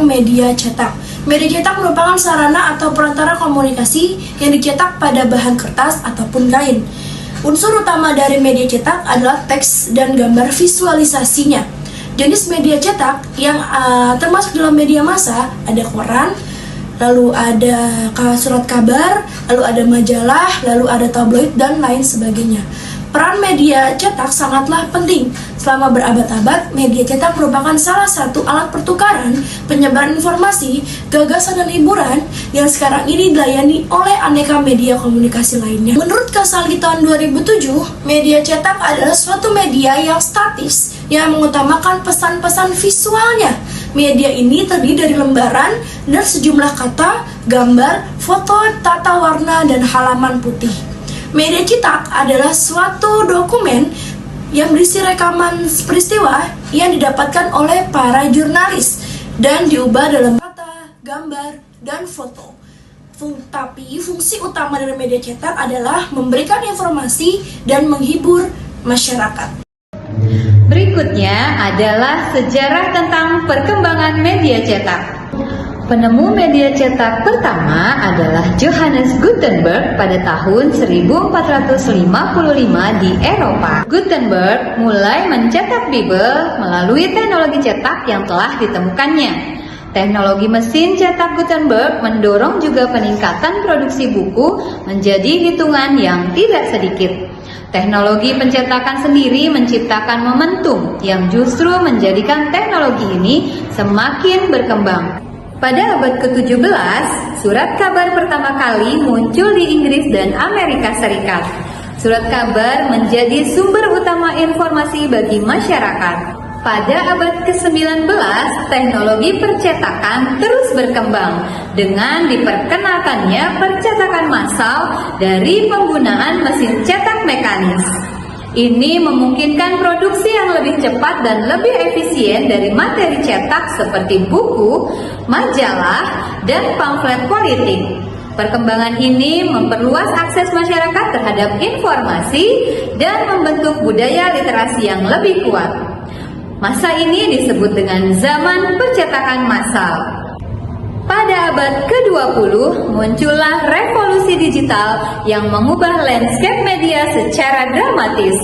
media cetak. Media cetak merupakan sarana atau perantara komunikasi yang dicetak pada bahan kertas ataupun kain. Unsur utama dari media cetak adalah teks dan gambar visualisasinya. Jenis media cetak yang termasuk dalam media massa ada koran, lalu ada surat kabar, lalu ada majalah, lalu ada tabloid, dan lain sebagainya. Peran media cetak sangatlah penting. Selama berabad-abad, media cetak merupakan salah satu alat pertukaran, penyebaran informasi, gagasan, dan hiburan yang sekarang ini dilayani oleh aneka media komunikasi lainnya. Menurut Casali tahun 2007, media cetak adalah suatu media yang statis yang mengutamakan pesan-pesan visualnya. Media ini terdiri dari lembaran dan sejumlah kata, gambar, foto, tata warna, dan halaman putih. Media cetak adalah suatu dokumen yang berisi rekaman peristiwa yang didapatkan oleh para jurnalis dan diubah dalam kata, gambar, dan foto. Tapi fungsi utama dari media cetak adalah memberikan informasi dan menghibur masyarakat. Berikutnya adalah sejarah tentang perkembangan media cetak. Penemu media cetak pertama adalah Johannes Gutenberg pada tahun 1455 di Eropa. Gutenberg mulai mencetak bibel melalui teknologi cetak yang telah ditemukannya. Teknologi mesin cetak Gutenberg mendorong juga peningkatan produksi buku menjadi hitungan yang tidak sedikit. Teknologi pencetakan sendiri menciptakan momentum yang justru menjadikan teknologi ini semakin berkembang. Pada abad ke-17, surat kabar pertama kali muncul di Inggris dan Amerika Serikat. Surat kabar menjadi sumber utama informasi bagi masyarakat. Pada abad ke-19, teknologi percetakan terus berkembang dengan diperkenalkannya percetakan massal dari penggunaan mesin cetak mekanis. Ini memungkinkan produksi yang lebih cepat dan lebih efisien dari materi cetak seperti buku, majalah, dan pamflet politik. Perkembangan ini memperluas akses masyarakat terhadap informasi dan membentuk budaya literasi yang lebih kuat. Masa ini disebut dengan zaman percetakan massal. Pada abad ke-20, muncullah revolusi digital yang mengubah landscape media secara dramatis.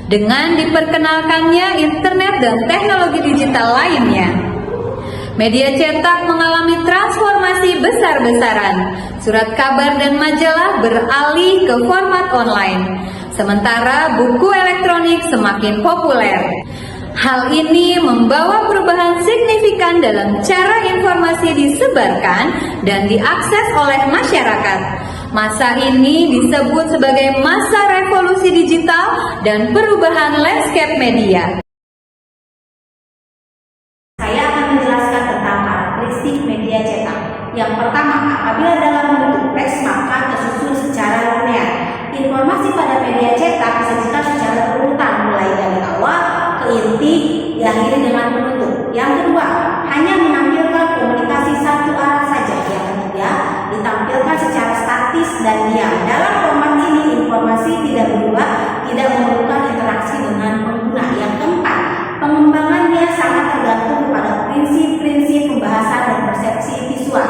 Dengan diperkenalkannya internet dan teknologi digital lainnya, media cetak mengalami transformasi besar-besaran. Surat kabar dan majalah beralih ke format online, sementara buku elektronik semakin populer. Hal ini membawa perubahan signifikan dalam cara informasi disebarkan dan diakses oleh masyarakat. Masa ini disebut sebagai masa revolusi digital dan perubahan landscape media. Saya akan menjelaskan tentang karakteristik media cetak. Yang pertama, apabila dalam bentuk teks maka tersusun secara linear. Informasi pada media cetak disajikan secara berurutan mulai dari awal ke inti, diakhiri dengan penutup. Yang kedua, hanya menampilkan komunikasi satu arah saja. Yang ketiga, ditampilkan secara statis dan diam. Dalam format ini, informasi tidak berubah, tidak memerlukan interaksi dengan pengguna. Yang keempat, pengembangannya sangat tergantung kepada prinsip-prinsip pembahasan dan persepsi visual.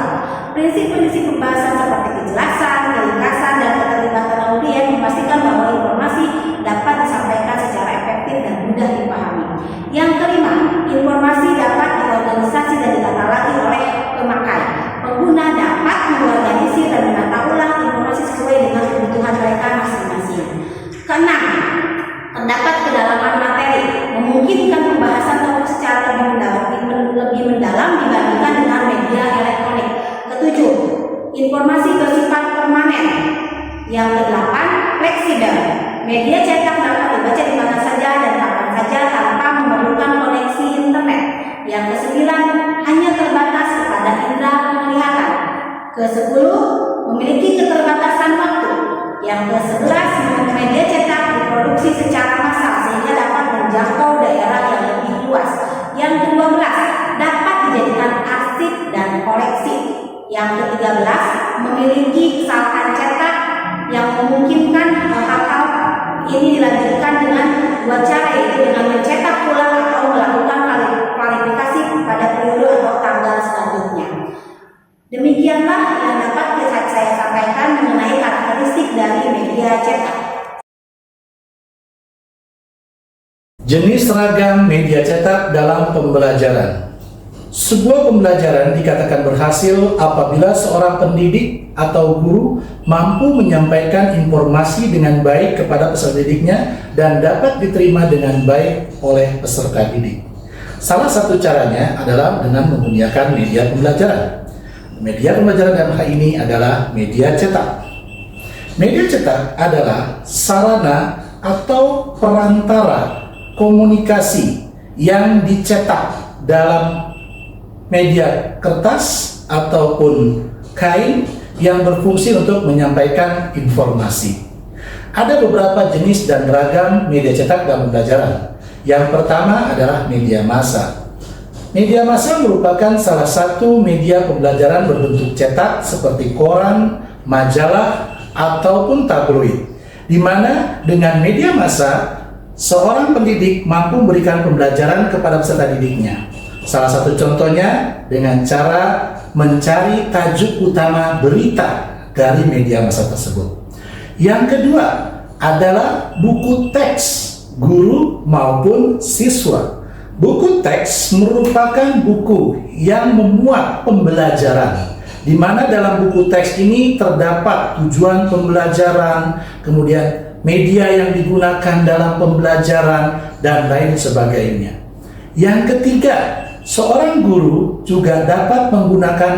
Prinsip-prinsip pembahasan seperti kejelasan, keringkasan, dan keterlibatan audiens memastikan bahwa informasi dapat disampaikan secara efektif dan mudah dipahami. Yang kelima, informasi dapat diorganisasi dan ditata lagi oleh pemakai. Pengguna dapat mengorganisir dan menata ulang informasi sesuai dengan kebutuhan mereka masing-masing. Keenam, terdapat kedalaman materi, memungkinkan pembahasan topik secara lebih mendalam dibandingkan dengan media elektronik. Ketujuh, informasi bersifat permanen. Yang kedelapan, fleksibel. Media cetak dapat dibaca di mana saja dan kapan saja tanpa memerlukan koneksi internet. Yang kesembilan, hanya terbatas kepada indera penglihatan. Kesepuluh, memiliki keterbatasan waktu. Yang ke-11, media cetak diproduksi secara massal sehingga dapat menjangkau daerah yang lebih luas. Yang ke-12, dapat dijadikan arsip dan koleksi. Yang ke-13, memiliki kesalahan cetak yang memungkinkan hal-hal ini dilanjutkan dengan dua cara, yaitu dengan mencetak ulang atau melakukan kualifikasi pada periode atau tanggal selanjutnya. Demikianlah yang dapat saya sampaikan mengenai karakteristik dari media cetak. Jenis ragam media cetak dalam pembelajaran. Sebuah pembelajaran dikatakan berhasil apabila seorang pendidik atau guru mampu menyampaikan informasi dengan baik kepada peserta didiknya dan dapat diterima dengan baik oleh peserta didik. Salah satu caranya adalah dengan menggunakan media pembelajaran. Media pembelajaran dalam hal ini adalah media cetak. Media cetak adalah sarana atau perantara komunikasi yang dicetak dalam media kertas ataupun kain yang berfungsi untuk menyampaikan informasi. Ada beberapa jenis dan ragam media cetak dalam pembelajaran. Yang pertama adalah media massa. Media massa merupakan salah satu media pembelajaran berbentuk cetak seperti koran, majalah, ataupun tabloid, di mana dengan media massa seorang pendidik mampu memberikan pembelajaran kepada peserta didiknya. Salah satu contohnya dengan cara mencari tajuk utama berita dari media massa tersebut. Yang kedua adalah buku teks guru maupun siswa. Buku teks merupakan buku yang memuat pembelajaran, di mana dalam buku teks ini terdapat tujuan pembelajaran, kemudian media yang digunakan dalam pembelajaran, dan lain sebagainya. Yang ketiga, seorang guru juga dapat menggunakan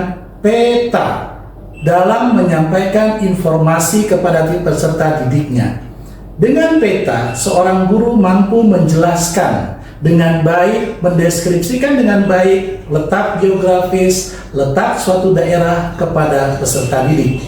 peta dalam menyampaikan informasi kepada peserta didiknya. Dengan peta, seorang guru mampu menjelaskan dengan baik, mendeskripsikan dengan baik letak geografis, letak suatu daerah kepada peserta didik.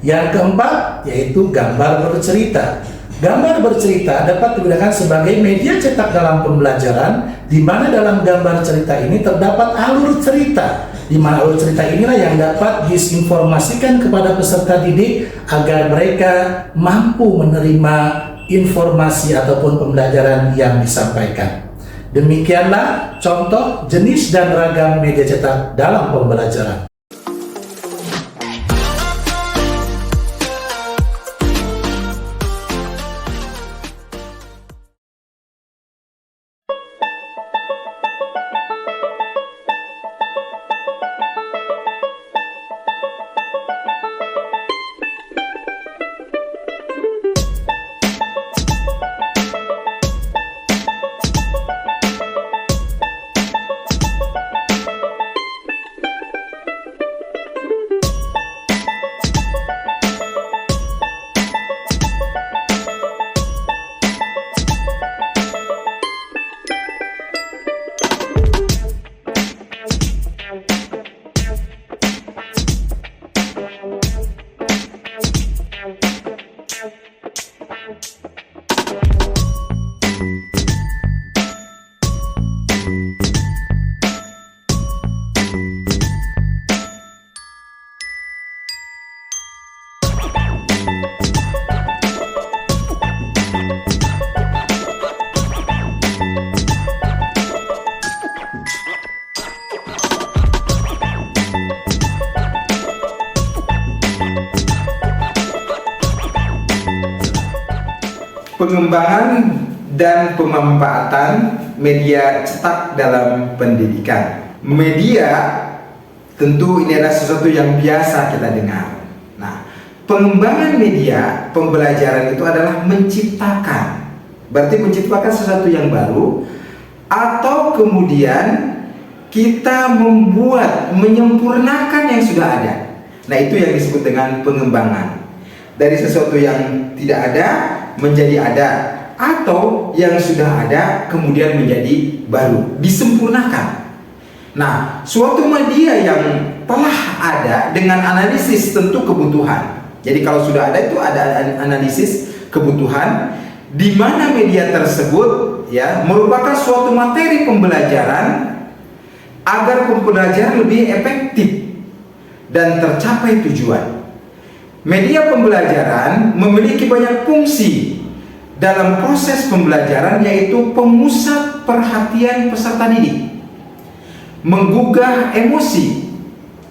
Yang keempat, yaitu gambar bercerita. Gambar bercerita dapat digunakan sebagai media cetak dalam pembelajaran, di mana dalam gambar cerita ini terdapat alur cerita, di mana alur cerita inilah yang dapat diinformasikan kepada peserta didik agar mereka mampu menerima informasi ataupun pembelajaran yang disampaikan. Demikianlah contoh jenis dan ragam media cetak dalam pembelajaran. Pengembangan dan pemanfaatan media cetak dalam pendidikan. Media tentu ini adalah sesuatu yang biasa kita dengar. Nah, pengembangan media pembelajaran itu adalah menciptakan. Berarti menciptakan sesuatu yang baru, atau kemudian kita membuat, menyempurnakan yang sudah ada. Nah, itu yang disebut dengan pengembangan. Dari sesuatu yang tidak ada menjadi ada, atau yang sudah ada kemudian menjadi baru, disempurnakan. Nah, suatu media yang telah ada dengan analisis tentu kebutuhan. Jadi kalau sudah ada itu ada analisis kebutuhan, di mana media tersebut ya merupakan suatu materi pembelajaran agar pembelajaran lebih efektif dan tercapai tujuan. Media pembelajaran memiliki banyak fungsi dalam proses pembelajaran, yaitu pemusat perhatian peserta didik, menggugah emosi,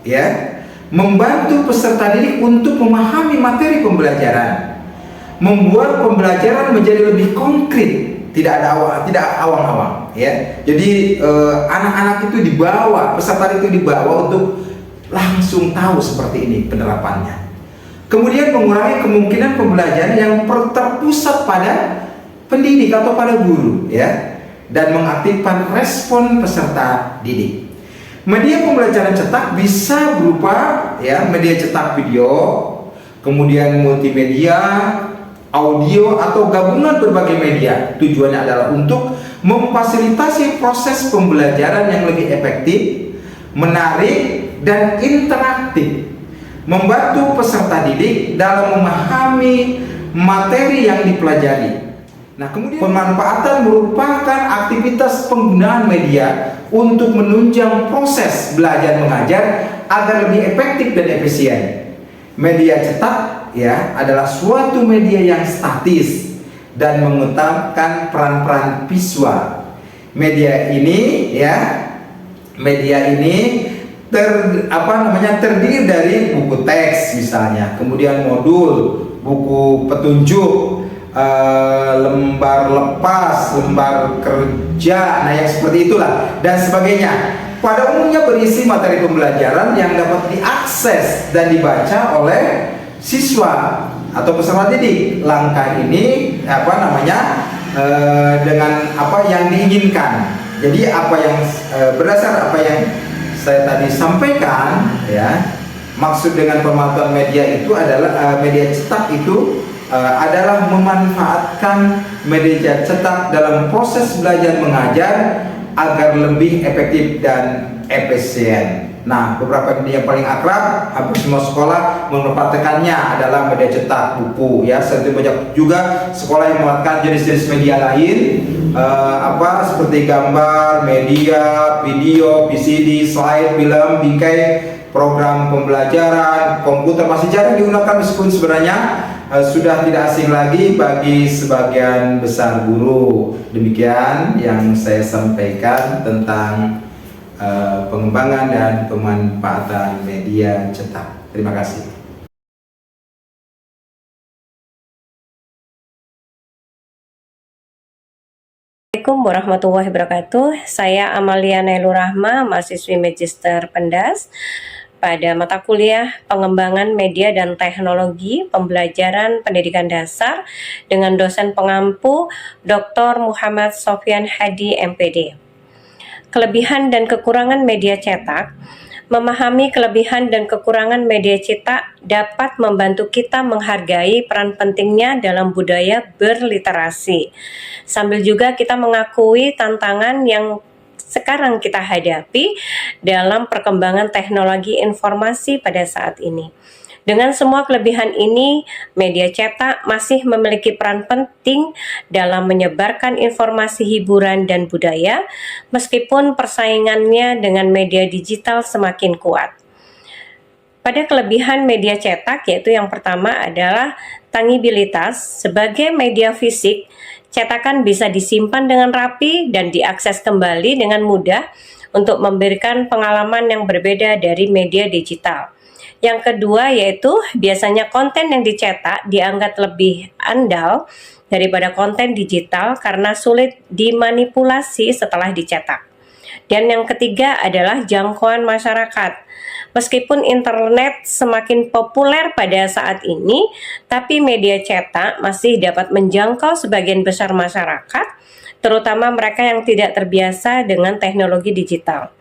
ya, membantu peserta didik untuk memahami materi pembelajaran, membuat pembelajaran menjadi lebih konkret, tidak awang-awang, ya. Jadi anak-anak itu dibawa, peserta itu dibawa untuk langsung tahu seperti ini penerapannya. Kemudian mengurangi kemungkinan pembelajaran yang terpusat pada pendidik atau pada guru, ya, dan mengaktifkan respon peserta didik. Media pembelajaran cetak bisa berupa, ya, media cetak video, kemudian multimedia, audio, atau gabungan berbagai media. Tujuannya adalah untuk memfasilitasi proses pembelajaran yang lebih efektif, menarik, dan interaktif, membantu peserta didik dalam memahami materi yang dipelajari. Nah, kemudian pemanfaatan merupakan aktivitas penggunaan media untuk menunjang proses belajar mengajar agar lebih efektif dan efisien. Media cetak, ya, adalah suatu media yang statis dan mengutamakan peran-peran visual. Media ini, ya, terdiri dari buku teks misalnya, kemudian modul, buku petunjuk, lembar lepas, lembar kerja, nah yang seperti itulah dan sebagainya. Pada umumnya berisi materi pembelajaran yang dapat diakses dan dibaca oleh siswa atau peserta didik. Langkah ini dengan apa yang diinginkan. Jadi berdasar apa yang saya tadi sampaikan, ya, maksud dengan pemanfaatan media itu adalah media cetak itu adalah memanfaatkan media cetak dalam proses belajar mengajar agar lebih efektif dan efisien. Nah, beberapa media yang paling akrab hampir semua sekolah memanfaatkannya adalah media cetak, buku, ya. Serta banyak juga sekolah yang memanfaatkan jenis-jenis media lain, seperti gambar, media, video, VCD, slide, film, bingkai, program pembelajaran, komputer masih jarang digunakan meskipun sebenarnya sudah tidak asing lagi bagi sebagian besar guru. Demikian yang saya sampaikan tentang pengembangan dan pemanfaatan media cetak. Terima kasih. Assalamualaikum warahmatullahi wabarakatuh. Saya Amalia Nailur Rahma, mahasiswi Magister Pendas pada mata kuliah Pengembangan Media dan Teknologi Pembelajaran Pendidikan Dasar dengan dosen pengampu Dr. Muhammad Sofyan Hadi MPD. Kelebihan dan kekurangan media cetak. Memahami kelebihan dan kekurangan media cetak dapat membantu kita menghargai peran pentingnya dalam budaya berliterasi. Sambil juga kita mengakui tantangan yang sekarang kita hadapi dalam perkembangan teknologi informasi pada saat ini. Dengan semua kelebihan ini, media cetak masih memiliki peran penting dalam menyebarkan informasi hiburan dan budaya, meskipun persaingannya dengan media digital semakin kuat. Pada kelebihan media cetak, yaitu yang pertama adalah tangibilitas. Sebagai media fisik, cetakan bisa disimpan dengan rapi dan diakses kembali dengan mudah untuk memberikan pengalaman yang berbeda dari media digital. Yang kedua yaitu biasanya konten yang dicetak dianggap lebih andal daripada konten digital karena sulit dimanipulasi setelah dicetak. Dan yang ketiga adalah jangkauan masyarakat. Meskipun internet semakin populer pada saat ini, tapi media cetak masih dapat menjangkau sebagian besar masyarakat, terutama mereka yang tidak terbiasa dengan teknologi digital.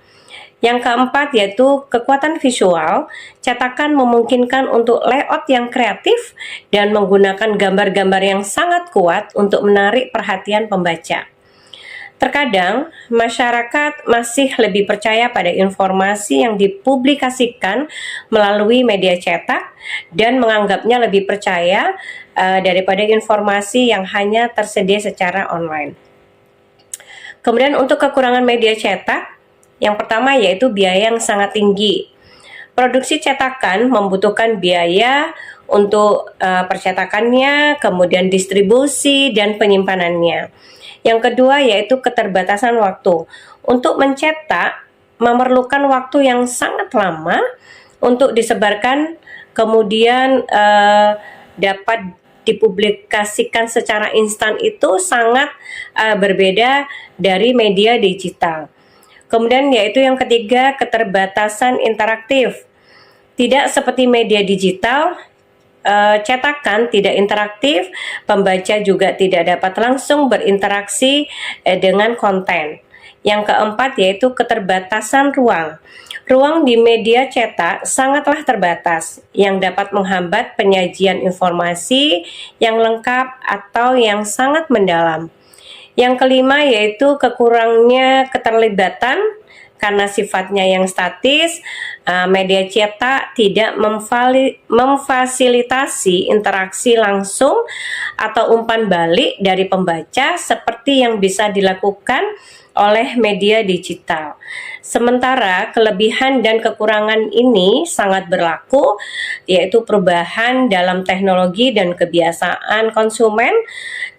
Yang keempat yaitu kekuatan visual. Cetakan memungkinkan untuk layout yang kreatif dan menggunakan gambar-gambar yang sangat kuat untuk menarik perhatian pembaca. Terkadang, masyarakat masih lebih percaya pada informasi yang dipublikasikan melalui media cetak dan menganggapnya lebih percaya daripada informasi yang hanya tersedia secara online. Kemudian untuk kekurangan media cetak, yang pertama yaitu biaya yang sangat tinggi. Produksi cetakan membutuhkan biaya untuk percetakannya, kemudian distribusi dan penyimpanannya. Yang kedua yaitu keterbatasan waktu. Untuk mencetak memerlukan waktu yang sangat lama untuk disebarkan kemudian dapat dipublikasikan secara instan itu sangat berbeda dari media digital. Kemudian yaitu yang ketiga, keterbatasan interaktif. Tidak seperti media digital, cetakan tidak interaktif, pembaca juga tidak dapat langsung berinteraksi dengan konten. Yang keempat yaitu keterbatasan ruang. Ruang di media cetak sangatlah terbatas, yang dapat menghambat penyajian informasi yang lengkap atau yang sangat mendalam. Yang kelima yaitu kekurangnya keterlibatan. Karena sifatnya yang statis, media cetak tidak memfasilitasi interaksi langsung atau umpan balik dari pembaca seperti yang bisa dilakukan oleh media digital. Sementara kelebihan dan kekurangan ini sangat berlaku, yaitu perubahan dalam teknologi dan kebiasaan konsumen,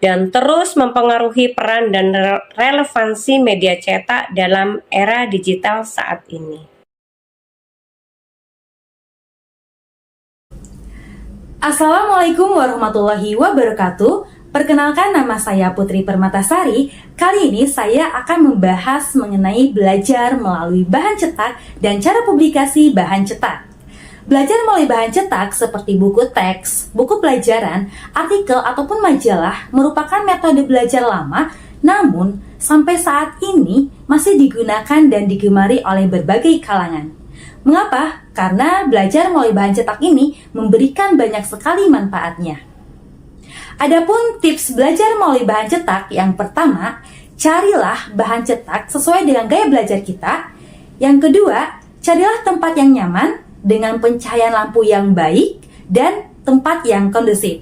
dan terus mempengaruhi peran dan relevansi media cetak dalam era digital saat ini. Assalamualaikum warahmatullahi wabarakatuh. Perkenalkan, nama saya Putri Permatasari. Kali ini saya akan membahas mengenai belajar melalui bahan cetak dan cara publikasi bahan cetak. Belajar melalui bahan cetak seperti buku teks, buku pelajaran, artikel, ataupun majalah merupakan metode belajar lama, namun sampai saat ini masih digunakan dan digemari oleh berbagai kalangan. Mengapa? Karena belajar melalui bahan cetak ini memberikan banyak sekali manfaatnya. Adapun tips belajar melalui bahan cetak, yang pertama, carilah bahan cetak sesuai dengan gaya belajar kita. Yang kedua, carilah tempat yang nyaman dengan pencahayaan lampu yang baik dan tempat yang kondusif.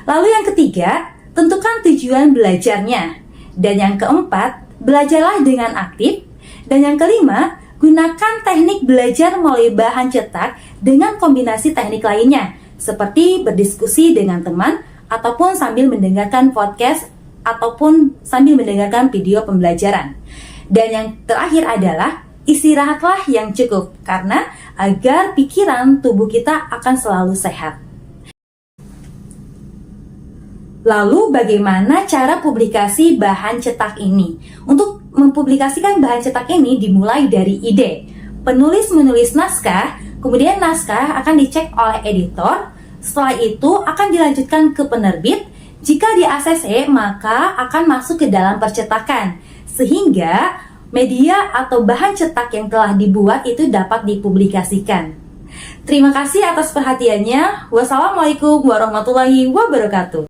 Lalu yang ketiga, tentukan tujuan belajarnya. Dan yang keempat, belajarlah dengan aktif. Dan yang kelima, gunakan teknik belajar melalui bahan cetak dengan kombinasi teknik lainnya, seperti berdiskusi dengan teman, ataupun sambil mendengarkan podcast, ataupun sambil mendengarkan video pembelajaran. Dan yang terakhir adalah istirahatlah yang cukup, karena agar pikiran tubuh kita akan selalu sehat. Lalu bagaimana cara publikasi bahan cetak ini? Untuk mempublikasikan bahan cetak ini dimulai dari ide. Penulis menulis naskah, kemudian naskah akan dicek oleh editor. Setelah itu akan dilanjutkan ke penerbit. Jika di ACC maka akan masuk ke dalam percetakan, sehingga media atau bahan cetak yang telah dibuat itu dapat dipublikasikan. Terima kasih atas perhatiannya. Wassalamualaikum warahmatullahi wabarakatuh.